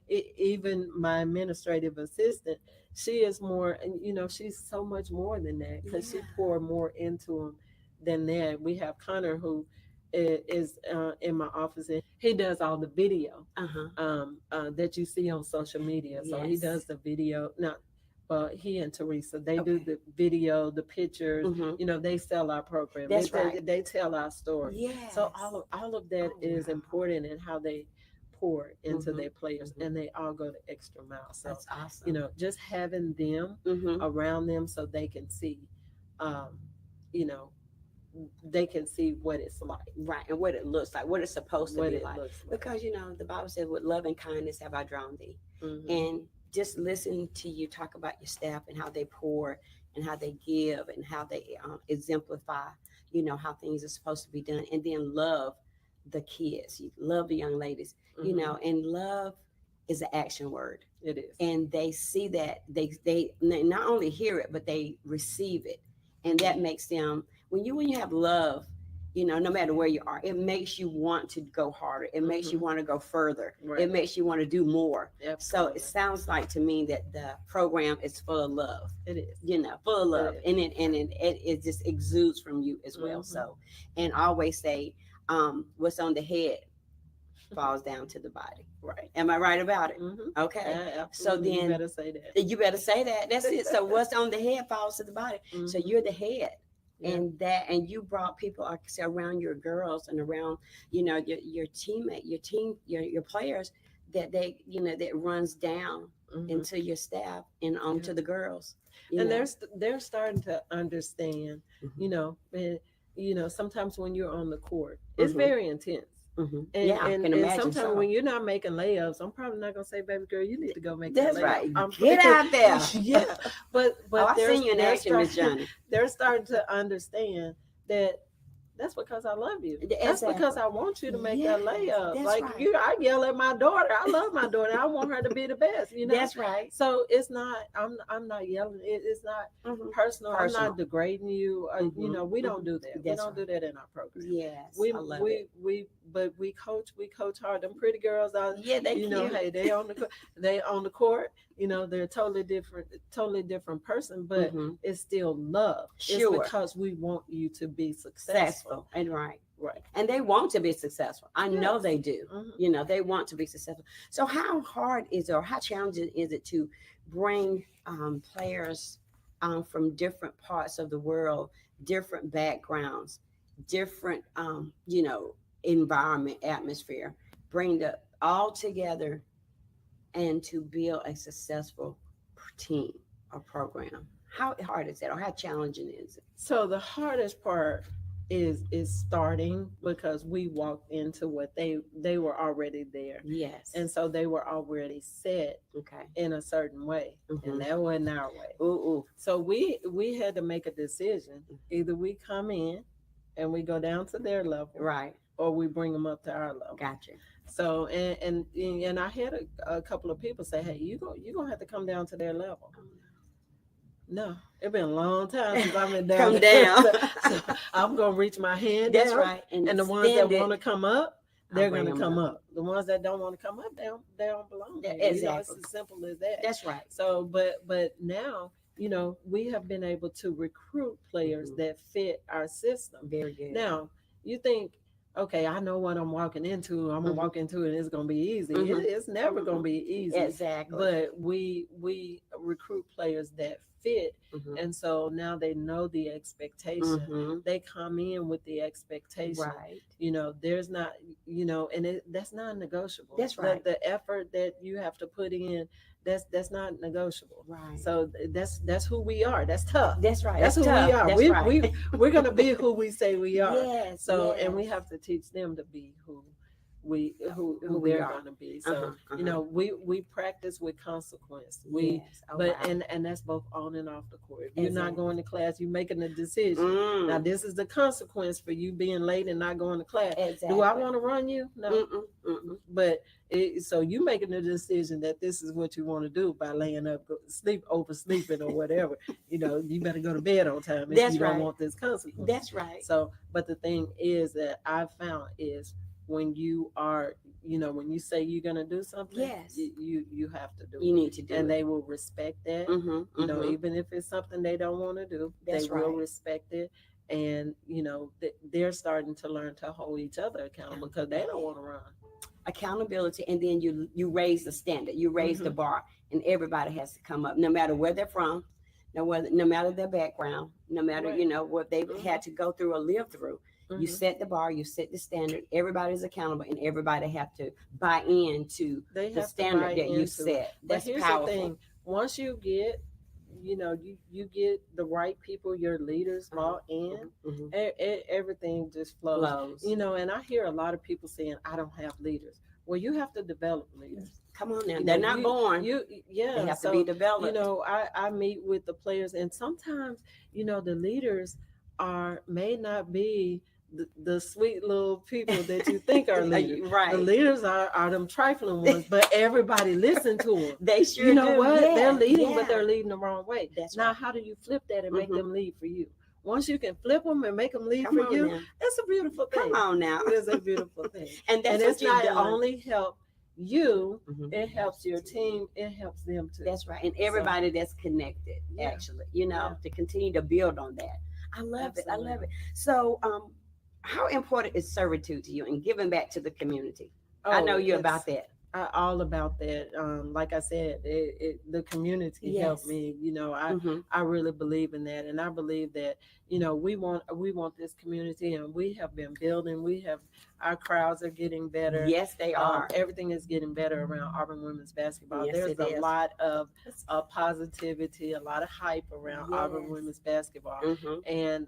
Even my administrative assistant, she is more, and she's so much more than that, because she Yeah. poured more into them than that. We have Connor, who is in my office, and he does all the video Uh-huh. that you see on social media. So he Yes. does the video. Now, he and Teresa, they do Okay. the video, the pictures. Mhm. They sell our program. That's right. They tell our story. So Yes. all of that Oh is wow. important in how they pour into Mhm. their players, Mhm. and they all go the extra mile. So That's awesome. just having them Mhm. around them, so they can see, um, you know, they can see what it's like, Right, and what it looks like, what it's supposed to what be it like. looks like. Because the Bible says, "With love and kindness have I drawn thee." Hmm. And just listening to you talk about your staff and how they pour and how they give and how they exemplify, how things are supposed to be done, and then love the kids, you love the young ladies, Hmm. and love is an action word, It is. and they see that they not only hear it but they receive it, and that makes them, when you have love, no matter where you are, it makes you want to go harder, it makes you Hmm. want to go further, it Right. makes you want to do more. So it Absolutely. sounds like to me that the program is full of love, It is. full of It love, is. and it just exudes from you as well. Hmm. So, and I always say, what's on the head falls down to the body. Right. Am I right about it? Hmm. Okay. So Absolutely. You then better say that. you better say that. That's it. So what's on the head falls to the body. So Hmm. you're the head. Yeah. And you brought people, like I said, around your girls and around, your teammate, your team, your players, that that runs down Hmm. into your staff and Yeah. onto the girls. You And know. they're starting to understand. Mhm. And sometimes when you're on the court, it's Mhm. very intense. Mhm. And Yeah, I and can and imagine sometimes so. when you're not making layups, I'm probably not gonna say, "Baby girl, you need to go make that That's layup." right. I'm Get out there. yeah, but Oh, I they're seen you in they're action, Miss starting Johnny. they're starting to understand that that's because I love you. That's because Exactly. I want you to make that Yes, layup. that's Like right. I yell at my daughter. I love my daughter. I want her to be the best. That's right. So it's not. I'm not yelling. It's not Mhm. personal. I'm not Personal. degrading you. Mhm. We don't Mhm. do that. We That's don't do right. that in our program. Yes, We I love it. but we coach hard. Them pretty girls are. Yeah, they cute. Hey, they on the court. They're totally different person, but Mhm. it's still love. It's Sure. because we want you to be successful. Successful and right. Right. And they want to be successful. I know Yes. they do. Hmm. They want to be successful. So how hard is it, or how challenging is it to bring players from different parts of the world, different backgrounds, different environment, atmosphere, bring them all together and to build a successful team or program? How hard is that, or how challenging is it? So the hardest part is starting, because we walked into what they were already there, Yes. and so they were already set Okay. in a certain way, and Mhm. that wasn't our way. Ooh, ooh. So we had to make a decision. Either we come in and we go down to their level, Right. or we bring them up to our level. Gotcha. So and I had a couple of people say, "Hey, you gonna have to come down to their level." No, it's been a long time since I've been down Come there. down. So I'm gonna reach my hand That's down, right. and the ones that extend it. want to come up, I'll they're bring gonna 'em come up. up. The ones that don't want to come up, they don't belong Yeah, there. It's exactly. as simple as that. That's right. So, but now we have been able to recruit players Hmm. that fit our system. Very good. Now, you think, okay, I know what I'm walking into. I'm gonna Hmm. walk into it and it's gonna be easy. Hmm. It's never Hmm. gonna be easy. Exactly. But we recruit players that fit, Hmm. and so now they know the expectation. Hmm. They come in with the expectation. Right. There's not, and that's not negotiable. That's The right. the effort that you have to put in, that's not negotiable. Right. So that's who we are. That's tough. That's right. That's That's who we tough. are. That's right. We're gonna be who we say we are. Yes. So, and we Yes. have to teach them to be who Who we they're are. gonna be. Uh So, huh. Uh huh. we practice with consequence. Yes. Oh But wow. and that's both on and off the court. If you're not Exactly. going to class, you're making a decision. Now, Mm. this is the consequence for you being late and not going to class. Do I Exactly. want to run you? No. Mm-mm. Mm-mm. But so you making the decision that this is what you want to do by laying up, sleep, oversleeping, or whatever. You better go to bed on time if That's you don't right. want this consequence. That's right. So, but the thing is that I've found is when you are, when you say you're gonna do something, Yes. you have to do You it, need to do and it. they will respect that. Mm-hmm. Mm-hmm. Even if it's something they don't want to do, they That's will right. respect it. And they're starting to learn to hold each other accountable because they don't want to run. Accountability, and then you raise the standard, you raise the Hmm. bar, and everybody has to come up, no matter where they're from, no matter their background, no matter Right. what they've Hmm. had to go through or live through. You Hmm. set the bar, you set the standard, everybody's accountable, and everybody have to buy into They the have to buy standard that you into it. set. But That's here's the powerful. thing: once you get, you get the right people, your leaders Uh-huh. bought in, Hmm. everything just flows. Flows. And I hear a lot of people saying, "I don't have leaders." Well, you have to develop leaders. Come on now, You know, they're not you born, you they yeah. have to be So developed. I meet with the players, and sometimes the leaders may not be the sweet little people that you think are leaders. The Right. leaders are them trifling ones, but everybody listen to them. They You sure know do. what? They're Yeah, leading, but yeah. they're leading the wrong way. That's Now, right. how do you flip that and make Hmm. them lead for you? Once you can flip them and make them lead Come for on you, now. it's a beautiful Come thing. on now. It's a beautiful thing. And And that's it's what you've not done. only help you, Hmm. it helps your team, it helps them too. That's right. And So, everybody that's connected, yeah, actually, yeah, to continue to build on that. I love it. I love absolutely. it. So, how important is servitude to you and giving back to the community? I know Oh, you're about that. all about that. Like I said, the community helped Yes. me. Hmm. I really believe in that, and I believe that we want this community, and we have been building. Our crowds are getting better. Yes, they are. Everything is getting better around Auburn women's basketball. Yes, There's it a is. lot of positivity, a lot of hype around Auburn Yes. women's basketball, Hmm. and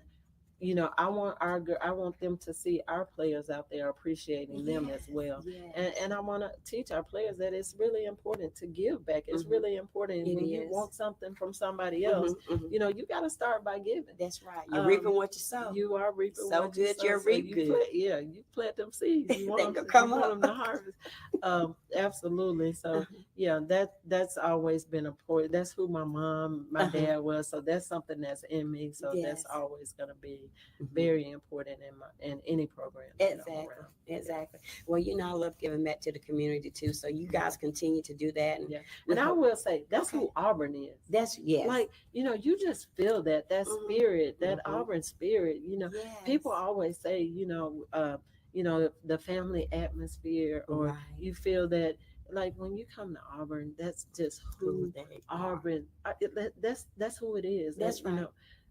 I want them to see our players out there appreciating them as Yes. well. And Yes. and I want to teach our players that it's really important to give back. It's Hmm. really important It when you is. want something from somebody Hmm. else. Hmm. You got to start by giving. That's right. You're reaping Um, what you sow. you are reaping So what you good, sow. you So reap good. you plant them seeds. You They want could them, you come want up. them to harvest. Absolutely. So Uh-huh. yeah, that's always been important. That's who my mom, my Uh-huh. dad was. So that's something that's in me. So that's Yes. always gonna be Hmm. very important in any program that I'm Exactly. around. Exactly. Well, I love giving back to the community too. So you guys continue to do that, and Yeah. we And I hope. will say that's Okay. who Auburn is. That's yes. Like, you just feel that Hmm. spirit, that Hmm. Auburn spirit. People Yes. always say, the family atmosphere, or Right. you feel that, like, when you come to Auburn, that's just Who who they are. Auburn. That's who it is. That's right.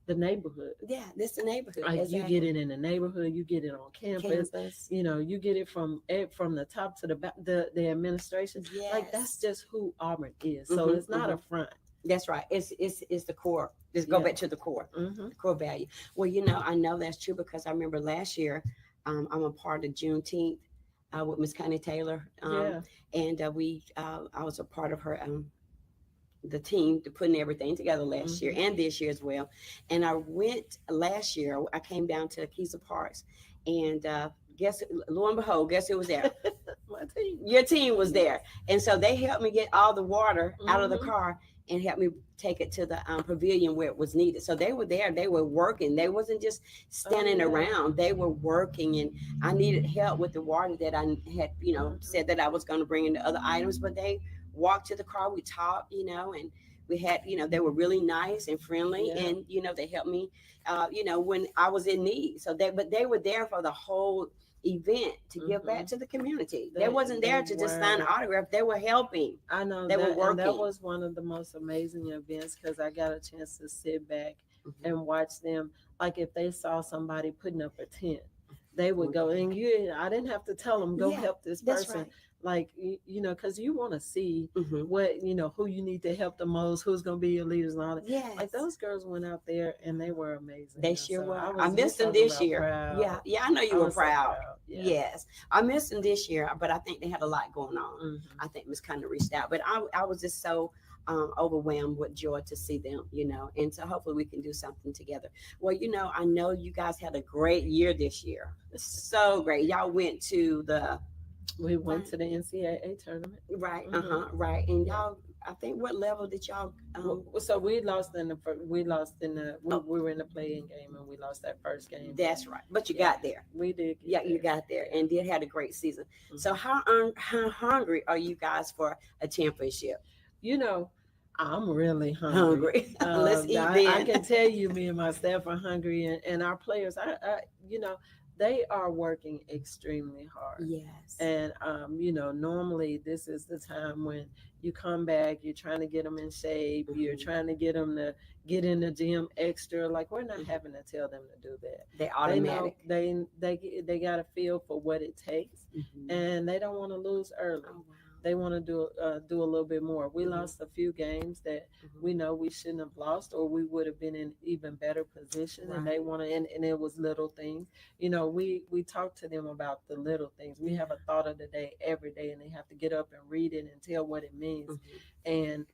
The neighborhood. Yeah, this the neighborhood. Like, you get Exactly. it in the neighborhood, you get it on campus. Campus. You get it from the top to the back, the administration. Like, that's Yes. just who Auburn is. So Hmm. it's not Hmm. a front. That's right. It's the core. Let's go Yeah. back to Hmm. the core value. Well, I know that's true because I remember last year, I'm a part of Juneteenth with Miss Connie Taylor, Yeah. and I was a part of her the team to putting everything together last year Hmm. and this year as well. And I went last year. I came down to Keisa Parks, and guess lo and behold, guess who was there? My team. Your team was Yes. there, and so they helped me get all the water out of the Hmm. car and helped me take it to the pavilion where it was needed. So they were there, they were working, they wasn't just Oh, standing yeah. around, they were working. And I needed help with the water that I had, Hmm. said that I was going to bring in the other items, but they walked to the car, we talked, and We had, they were really nice and friendly, Yeah. and they helped me, when I was in need. So but they were there for the whole event to give back Hmm. to the community. They wasn't They there to just sign an were. autograph. They were helping. I know They were that, and that working. was one of the most amazing events because I got a chance to sit back Mhm. and watch them. Like if they saw somebody putting up a tent, they would Oh, go, yeah. and I didn't have to tell them go Yeah, help this that's person. right. Like because you want to see Hmm. what who you need to help the most, who's going to be your leaders and all that. Like Yes. those girls went out there and they were amazing. They And sure so were. I I was, you missed them talking this about year. Yeah, proud. yeah, I know you I were was so proud. proud. Yeah. Yes, I missed them this year, but I think they had a lot going on. Hmm. I think Miss Connor reached out, but I was just so overwhelmed with joy to see them, and so hopefully we can do something together. Well, I know you guys had a great year this year. So great. Y'all went to the We went to the NCAA tournament. right, Hmm. right, and Yeah. y'all. I think what level did y'all? So we lost in the we lost in the Oh, we were in the playing game and we lost that first game. But that's right. But you yeah, got there. we did Yeah, get you there. got there and did had a great season. Yeah. So Hmm. how hungry are you guys for a championship? You know, I'm really hungry. Hungry. Let's eat I then. can tell you, me and my staff are hungry, and our players, you know, they are working extremely hard. Yes. And normally this is the time when you come back, you're trying to get them in shape, you're Hmm. trying to get them to get in the gym extra. Like we're not Hmm. having to tell them to do that. They They know automatic. they got a feel for what it takes, Hmm. and they don't want to lose early. Oh wow. They want to do a little bit more. We Hmm. lost a few games that Hmm. we know we shouldn't have lost, or we would have been in even better position. And they Right. want to, and it was little things. We talk to them about the little things. We have Yeah. a thought of the day every day, and they have to get up and read it and tell what it means. Hmm. And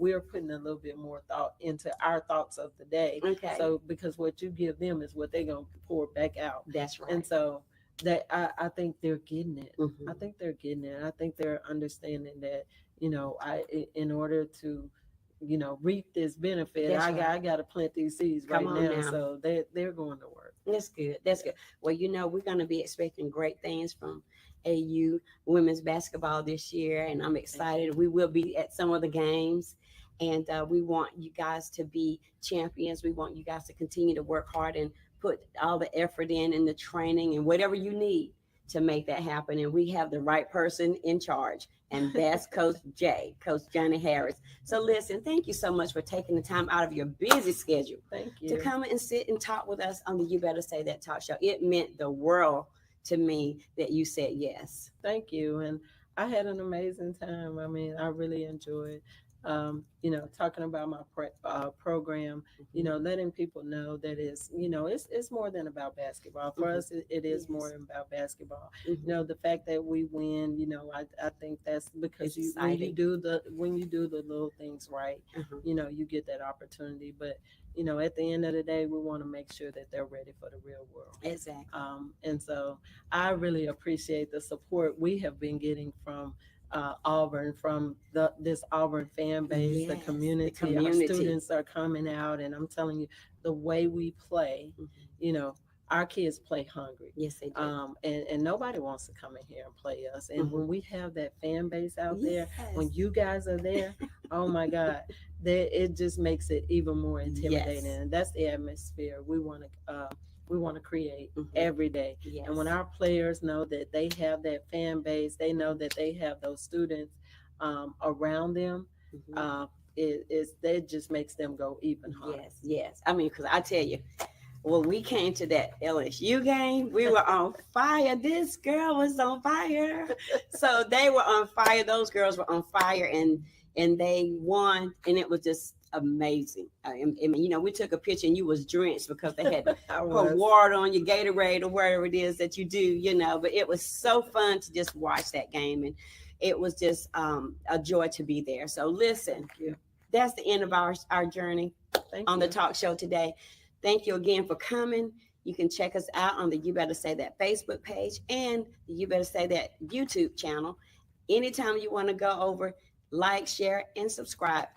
we're putting a little bit more thought into our thoughts of the day. Okay. So because what you give them is what they're gonna pour back out. That's And right. so that I think they're getting it. I Hmm. think they're getting it. I think they're understanding that in order to reap this benefit, That's I right. got to plant these seeds Come right on now. now. So they're going to work. That's good. That's Yeah. good. Well, we're going to be expecting great things from AU women's basketball this year, and I'm Thank you. excited. We will be at some of the games, and we want you guys to be champions. We want you guys to continue to work hard and put all the effort in the training and whatever you need to make that happen. And we have the right person in charge, and that's Coach Johnnie Harris. So, listen, thank you so much for taking the time out of your busy schedule Thank to you. come and sit and talk with us on the You Better Say That talk show. It meant the world to me that you said yes. Thank you. And I had an amazing time. I mean, I really enjoyed, talking about my program, Mhm. letting people know that it's more than about basketball. For Mhm. us, it is more Yes. than about basketball. Mhm. The fact that we win, I think that's because It's you exciting. when you do the little things right, Uh-huh. you get that opportunity. But, at the end of the day, we want to make sure that they're ready for the real world. Exactly. And so I really appreciate the support we have been getting from Auburn, from this Auburn fan base, the Yes. The community. Our community. students are coming out, and I'm telling you, the way we play, Mhm. you know, our kids play hungry. Yes, they do. And nobody wants to come in here and play us. And Mhm. when we have that fan base out there, Yes. when you guys are there, oh my God, it just makes it even more intimidating. Yes. And that's the atmosphere we want to create Mhm. every day. And when Yes. our players know that they have that fan base, they know Mhm. that they have those students around them. Mhm. Uh, it just makes them go even harder. Yes. Yes. I mean, because I tell you, when we came to that LSU game, we were on fire. This girl was on fire. So they were on fire. Those girls were on fire, and they won, and it was just amazing. I mean, we took a picture, and you was drenched because they had I put was. water on your Gatorade or whatever it is that you do. But it was so fun to just watch that game, and it was just a joy to be there. So listen, Thank you. that's the end of our journey Thank on the you. talk show today. Thank you again for coming. You can check us out on the You Better Say That Facebook page and the You Better Say That YouTube channel. Anytime you want to go over, like, share, and subscribe.